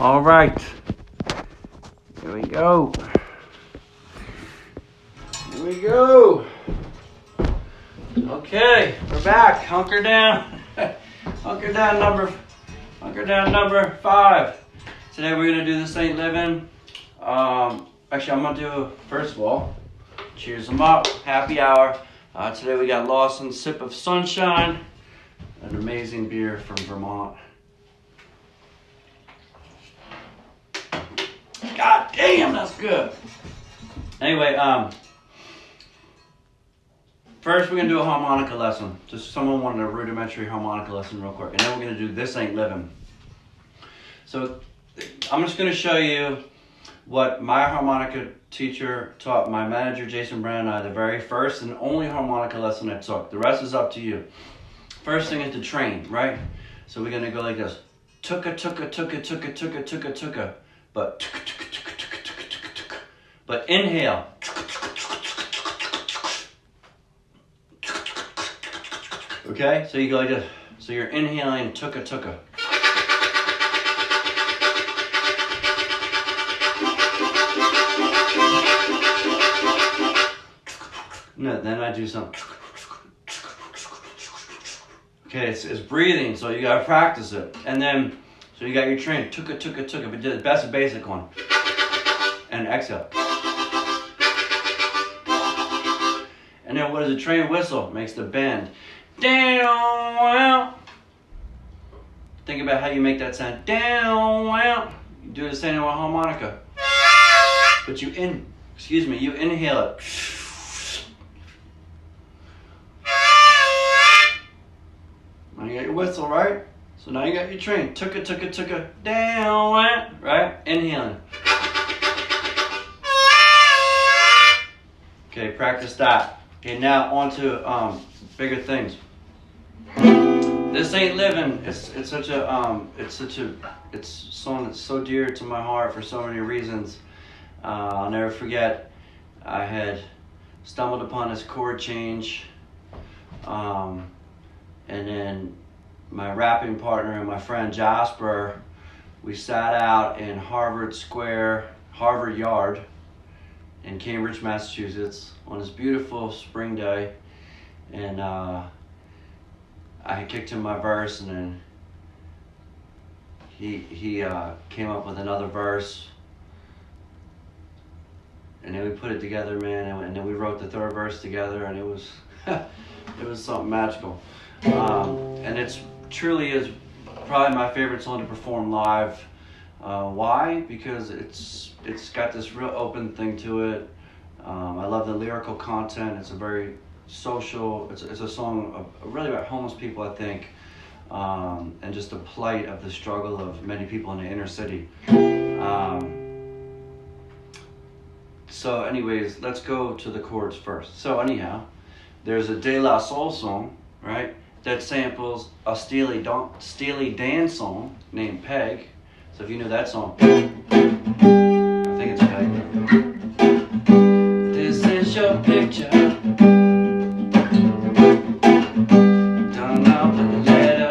All right, here we go. Here we go. Okay, we're back. Hunker down. Hunker down number 5. Today we're gonna do This Ain't Living. Actually, I'm gonna do, first of all, cheers them up. Happy hour. Today we got Lawson's Sip of Sunshine, an amazing beer from Vermont. God damn, that's good. Anyway, first we're gonna do a harmonica lesson. Just someone wanted a rudimentary harmonica lesson real quick, and then we're gonna do This Ain't Living. So I'm just gonna show you what my harmonica teacher taught my manager Jason Brown and I, the very first and only harmonica lesson I took. The rest is up to you. First thing is to train, right? So we're gonna go like this. Tuka tuka tuka tuka tuka tuka tuka. But inhale. Okay, so you go like this. So you're inhaling tuka tuka. No, then I do some. Okay, it's breathing, so you gotta practice it. And then, so you got your train, tuka tuka tuka, but do the best basic one. And exhale. And then what does a train whistle? Makes the bend. Down, wow. Think about how you make that sound. Down, wow. You do the same with harmonica. But you inhale it. Now you got your whistle, right? So now you got your train. Tuka, tuka, tuka, down, right? Inhaling. Okay, practice that. Okay, now on to bigger things. This Ain't Living. It's a song that's so dear to my heart for so many reasons. I'll never forget. I had stumbled upon this chord change, and then my rapping partner and my friend Jasper, we sat out in Harvard Yard in Cambridge, Massachusetts on this beautiful spring day, and I had kicked him my verse, and then he came up with another verse, and then we put it together, man, and then we wrote the third verse together, and it was it was something magical. And it's truly is probably my favorite song to perform live. Why? Because it's got this real open thing to it. I love the lyrical content. It's a very social. It's a song really about homeless people, I think, and just the plight of the struggle of many people in the inner city. So, anyways, let's go to the chords first. So, anyhow, there's a De La Soul song, right? That samples a Steely Dan song named Peg. So if you know that song, I think it's Peg. This is your picture, done up in a letter,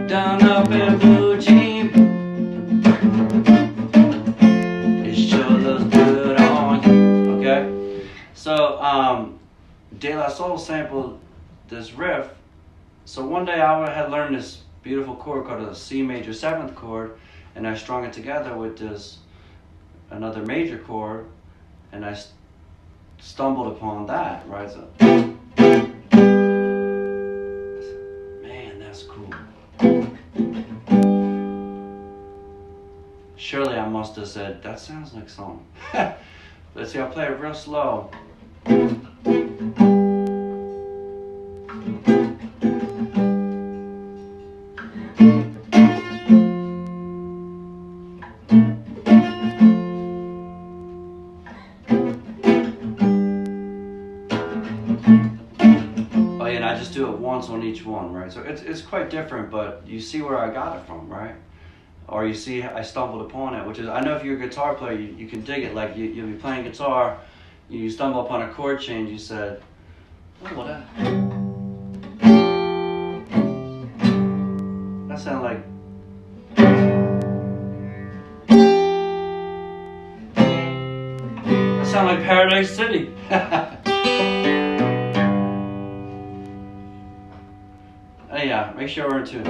done up in blue jean. It sure looks good on you. Okay, so De La Soul sampled this riff. So one day I had learned this beautiful chord called a C major 7th chord, and I strung it together with another major chord, and I stumbled upon that, right? So, man, that's cool. Surely I must have said, that sounds like something. Let's see, I'll play it real slow. Oh yeah, and I just do it once on each one, right? So it's quite different, but you see where I got it from, right? Or you see I stumbled upon it, which is, I know if you're a guitar player, you can dig it. Like you'll be playing guitar, you stumble upon a chord change, you said, oh, what That sound like. That sound like Paradise City. Yeah, make sure we're in tune.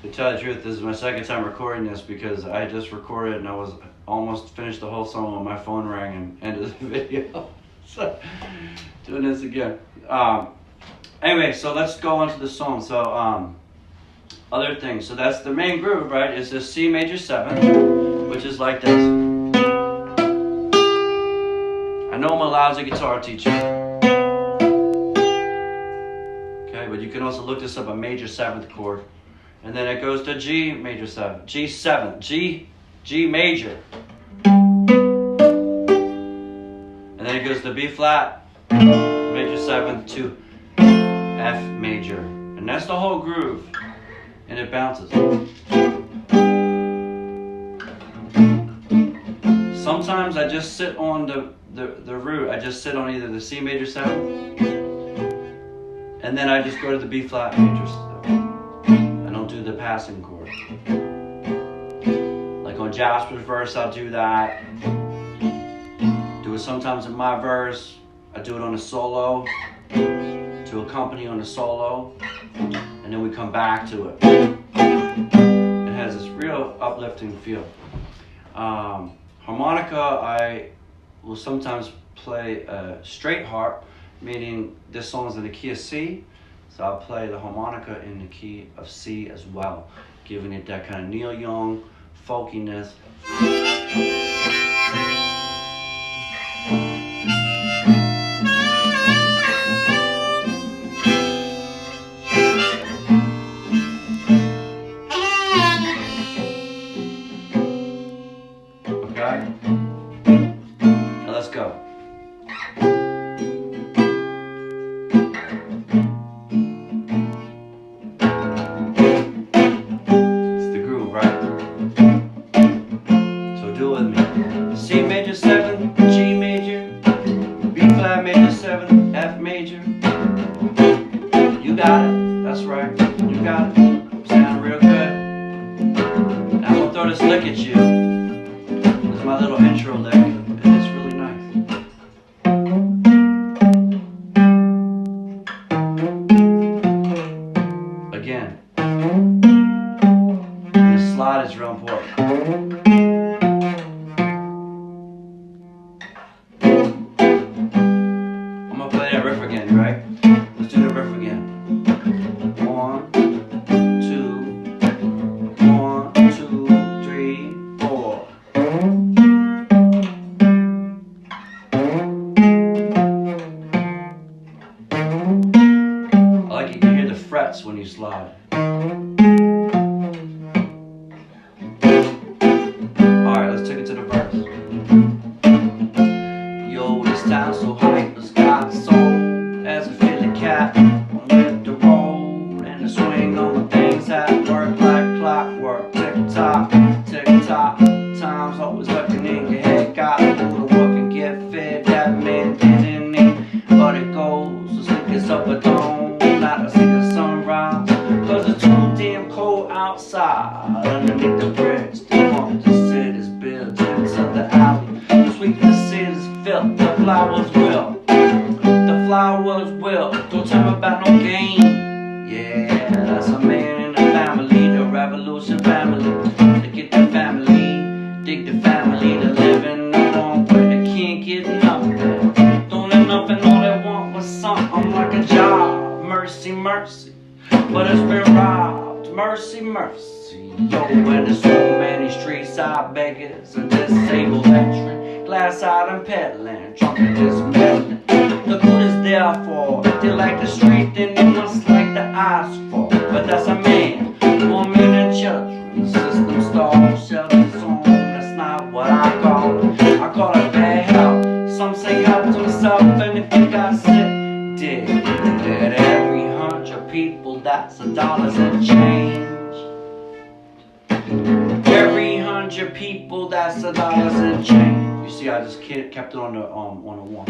To tell the truth, this is my second time recording this because I just recorded and I was almost finished the whole song when my phone rang and ended the video. So, doing this again. Anyway, so let's go on to the song. So, other things. So that's the main groove, right? Is this C major 7, which is like this. I know I'm a lousy guitar teacher. Okay, but you can also look this up, a major 7th chord. And then it goes to G major 7, G7, G major. And then it goes to B flat, major 7 to F major. And that's the whole groove. And it bounces. Sometimes I just sit on the root. I just sit on either the C major 7 and then I just go to the B flat major 7. I don't do the passing chord. Like on Jasper's verse, I'll do that. Do it sometimes in my verse. I do it on a solo to accompany on the solo, and then we come back to it. It has this real uplifting feel. Harmonica, I will sometimes play a straight harp, meaning this song is in the key of C, so I'll play the harmonica in the key of C as well, giving it that kind of Neil Young folkiness. Okay? Now let's go. It's the groove, right? So do it with me. C major 7, G major, B flat major 7, F major. You got it. That's right. You got it. Sound real good. Now I'm gonna throw this lick at you. This is my little intro lick, and it's really nice. Again. And the slide is real important. I'm gonna play that riff again, right? Let's do the riff again. 1, 2, 1, 2, 3, 4. I like you can hear the frets when you slide. Alright, let's take it to the verse. Yo, this town so hype, it's got soul. As a Philly cat, I'm with the roll and the swing on the things that work like clockwork. Tick tock, time's always working in your head. Gotta do the work and get fed. That man didn't eat, but it goes as quick as up a dome. Not a single sunrise, cause it's too damn cold outside. Underneath the bridge, the pump, the city's built into the alley. The sweet the city's filled, the flowers will. Flowers will, don't tell me about no game. Yeah, that's a man in the family, the revolution family. To get the family, dig the family, to living the wrong way. They can't get nothing. Don't have nothing, all they want was something like a job. Mercy, mercy, but it's been robbed. Mercy, mercy. Yo, and there's so many street side beggars and disabled veteran, glass out and peddling, trumpet is meddling. Look who this there for. If they like the street, then they must like the asphalt. But that's a man, woman, and children. The system stalled, shelters on. That's not what I call it. I call it bad health. Some say help to myself, and if you got sick, dig. That every 100 people, that's $1 and change. Every 100 people, that's $1 and change. You see, I just kept it on the 1.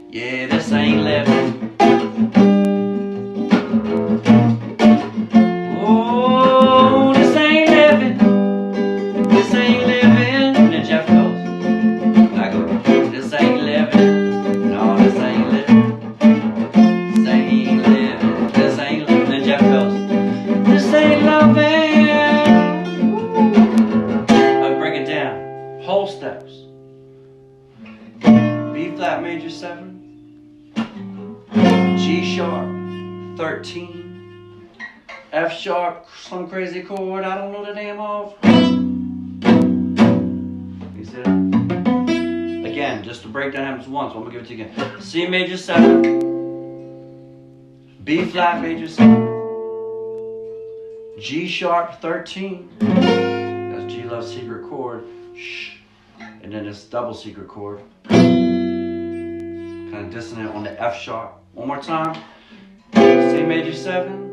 Yeah, this ain't living. Oh, this ain't living. This ain't living. And then Jeff goes. I go, this ain't living. No, this ain't living. This ain't living. This ain't living. And then Jeff goes, this ain't loving. I break it down. Whole steps. B flat major 7. G sharp 13, F sharp, some crazy chord I don't know the name of. You see that? Again, just to break down happens once, I'm gonna give it to you again. C major 7, B flat major 7, G sharp 13, that's G love secret chord, shh, and then this double secret chord, kind of dissonant on the F sharp. One more time. C major 7.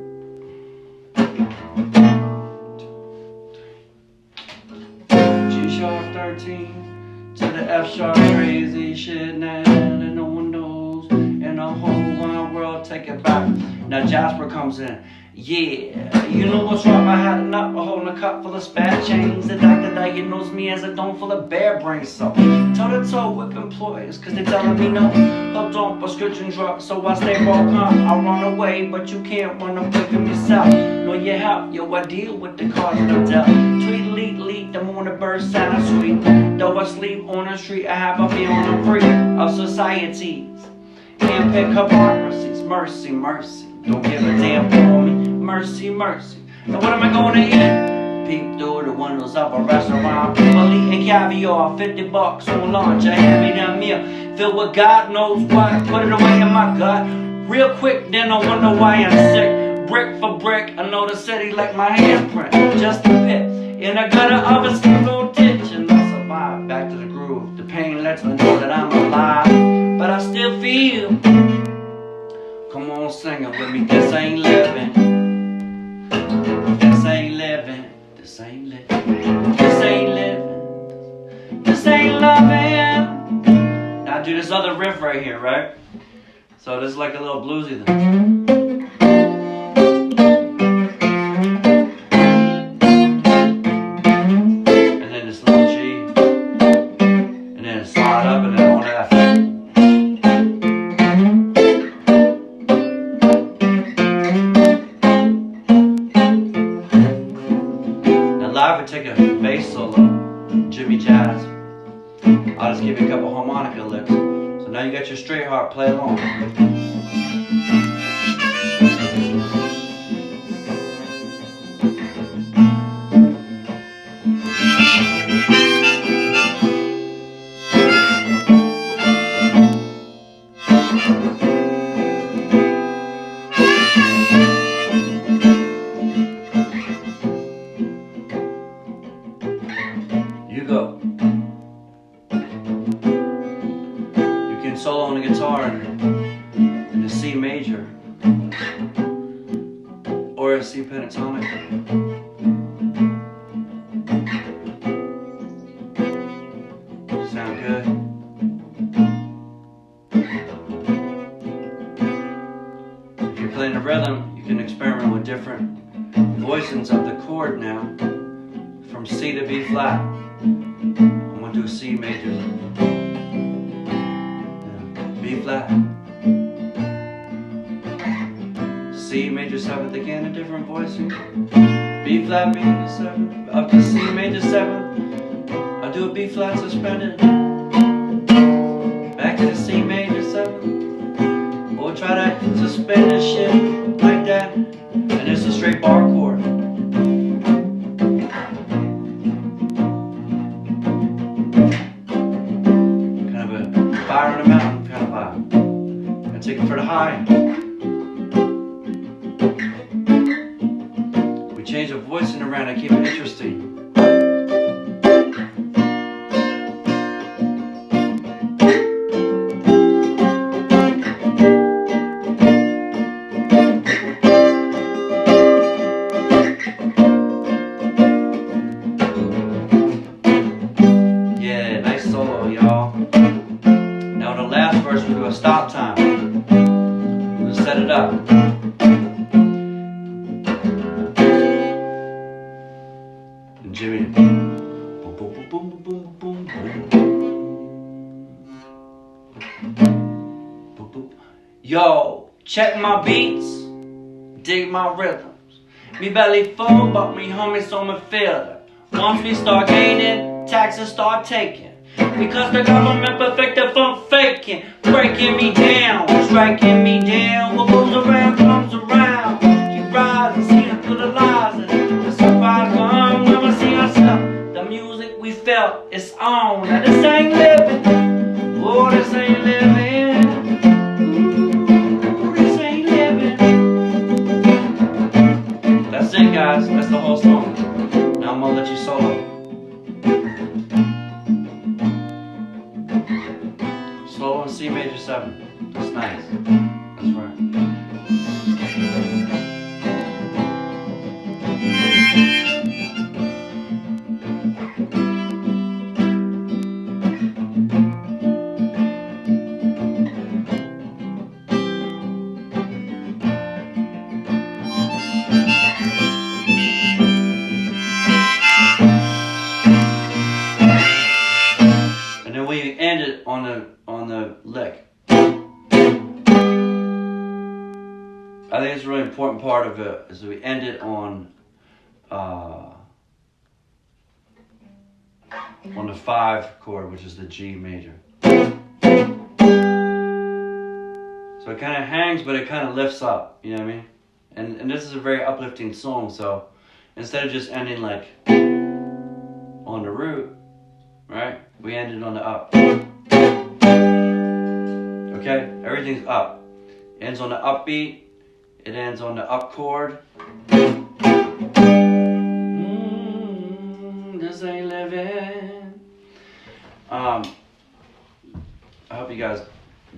G sharp 13. To the F sharp, crazy shit now that no one knows. In the whole wide world, take it back. Now Jasper comes in. Yeah, you know what's wrong? I had enough of holding a cup full of spare chains. The doctor diagnosed me as a dome full of bear brains. So toe to toe with employers, cause they telling me no. Hooked on prescription drugs, so I stay broke up. I run away, but you can't run away from yourself. No, your help, yo, I deal with the cards that I dealt. Tweet, the morning birds sound sweet. Though I sleep on the street, I have a feeling I'm free of societies. Can't pick hypocrisies, mercy, mercy. Don't give a damn for me, mercy, mercy. Now what am I gonna eat? Peep through the windows of a restaurant. People eating caviar, $50 on lunch. A hand-me-down meal filled with God knows what. Put it away in my gut real quick, then I wonder why I'm sick. Brick for brick, I know the city like my handprint. Just a pit in a gutter of a single ditch, and I survive back to the groove. The pain lets me know that I'm alive, but I still feel. Come on, sing it with me. This ain't living. This ain't living. This ain't living. This ain't living. This ain't loving. Now I do this other riff right here, right? So this is like a little bluesy thing. And then this little G. And then slide up and then on F. Live would take a bass solo, Jimmy Jazz. I'll just give you a couple harmonica licks. So now you got your straight harp, play along. You go. You can solo on the guitar in the C major or a C pentatonic. Sound good? If you're playing the rhythm, you can experiment with different voicings of the chord now, from C to B flat. I'm gonna do a C major, B flat, C major 7th again, a different voicing, B flat major 7, up to C major 7, I do a B flat suspended, back to the C major 7, we'll try to suspend this shit like that, and it's a straight bar chord. Fire on the mountain kind of vibe. And take it for the high. We change the voicing around and keep it interesting. And Jimmy, boom, boom, boom, boom, boom, boom, boom, boom. Yo, check my beats, dig my rhythms. Me belly full, but me homies on me feel it. Once we start gaining, taxes start taking. Because the government perfected from faking, breaking me down, striking me down. What goes around comes around. Keep rising, seeing through the lies. And the surprise come when we see ourselves. The music we felt is on. Now this ain't living. Oh, this ain't living. Ooh, this ain't living. That's it, guys. That's the whole song. Now I'm gonna let you solo. Solo in C major 7. That's nice. That's right. And then we end it on the lick. I think it's a really important part of it is that we end it on the 5 chord, which is the G major. So it kind of hangs, but it kind of lifts up. You know what I mean? And this is a very uplifting song. So instead of just ending like on the root, right? We ended on the up. Okay? Everything's up. It ends on the upbeat. It ends on the up chord. This ain't living. I hope you guys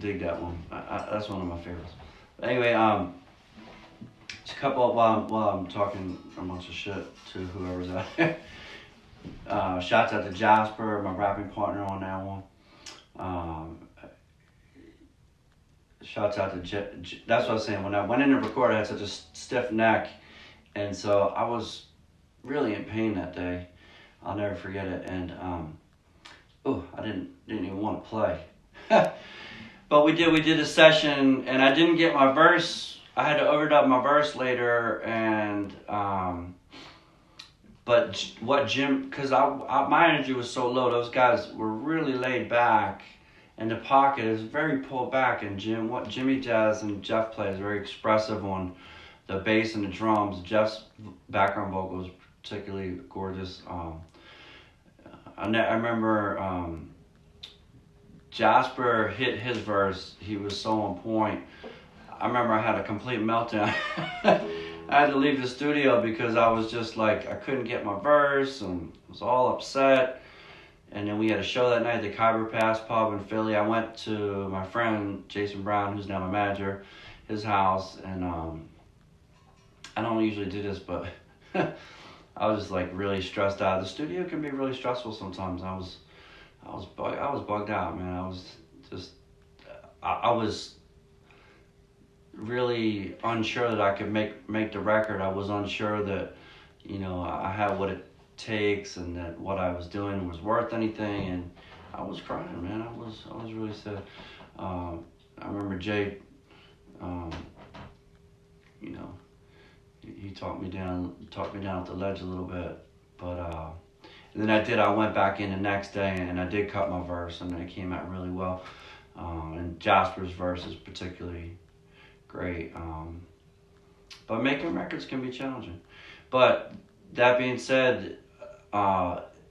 dig that one. That's one of my favorites. But anyway, just a couple of, while I'm talking a bunch of shit to whoever's out there. Shouts out to Jasper, my rapping partner on that one. Shouts out to that's what I was saying. When I went in to record, I had such a stiff neck, and so I was really in pain that day. I'll never forget it. And I didn't even want to play. But we did a session, and I didn't get my verse. I had to overdub my verse later, and but what Jim, because my energy was so low, those guys were really laid back. And the pocket is very pulled back, and what Jimmy does and Jeff plays very expressive on the bass and the drums. Jeff's background vocal is particularly gorgeous. I remember Jasper hit his verse. He was so on point. I remember I had a complete meltdown. I had to leave the studio because I was just like, I couldn't get my verse and was all upset. And then we had a show that night at the Kyber Pass pub in Philly. I went to my friend Jason Brown, who's now my manager, his house, and I don't usually do this, but I was just like really stressed out. The studio can be really stressful sometimes. I was bugged out, man. I was really unsure that I could make the record. I was unsure that, I had what it takes and that what I was doing was worth anything, and I was crying, man. I was really sad. I remember Jay, he talked me down at the ledge a little bit, but and then I went back in the next day and I did cut my verse, and it came out really well. And Jasper's verse is particularly great. But making records can be challenging. But that being said,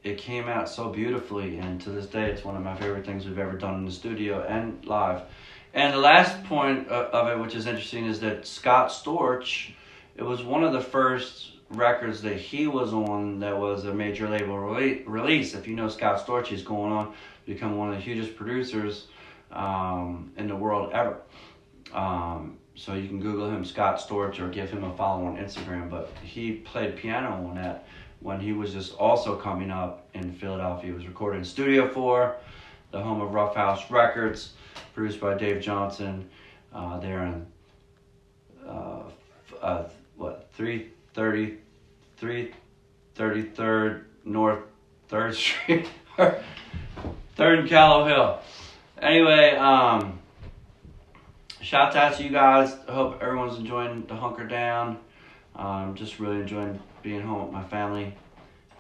it came out so beautifully, and to this day it's one of my favorite things we've ever done in the studio and live. And the last point of it, which is interesting, is that Scott Storch, it was one of the first records that he was on that was a major label release. If you know Scott Storch, he's going on to become one of the hugest producers in the world ever. So you can Google him, Scott Storch, or give him a follow on Instagram. But he played piano on that when he was just also coming up in Philadelphia. He was recorded in Studio 4, the home of Rough House Records, produced by Dave Johnson. There in 333rd North 3rd Street, 3rd and Callow Hill. Anyway, shout out to you guys. I hope everyone's enjoying the hunker down. Just really enjoying being home with my family,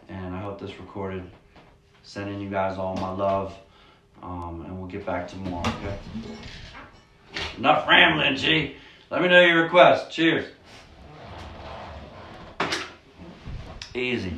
and I hope this recorded. Sending you guys all my love, and we'll get back to more. Okay. Enough rambling, G. Let me know your requests. Cheers. Easy.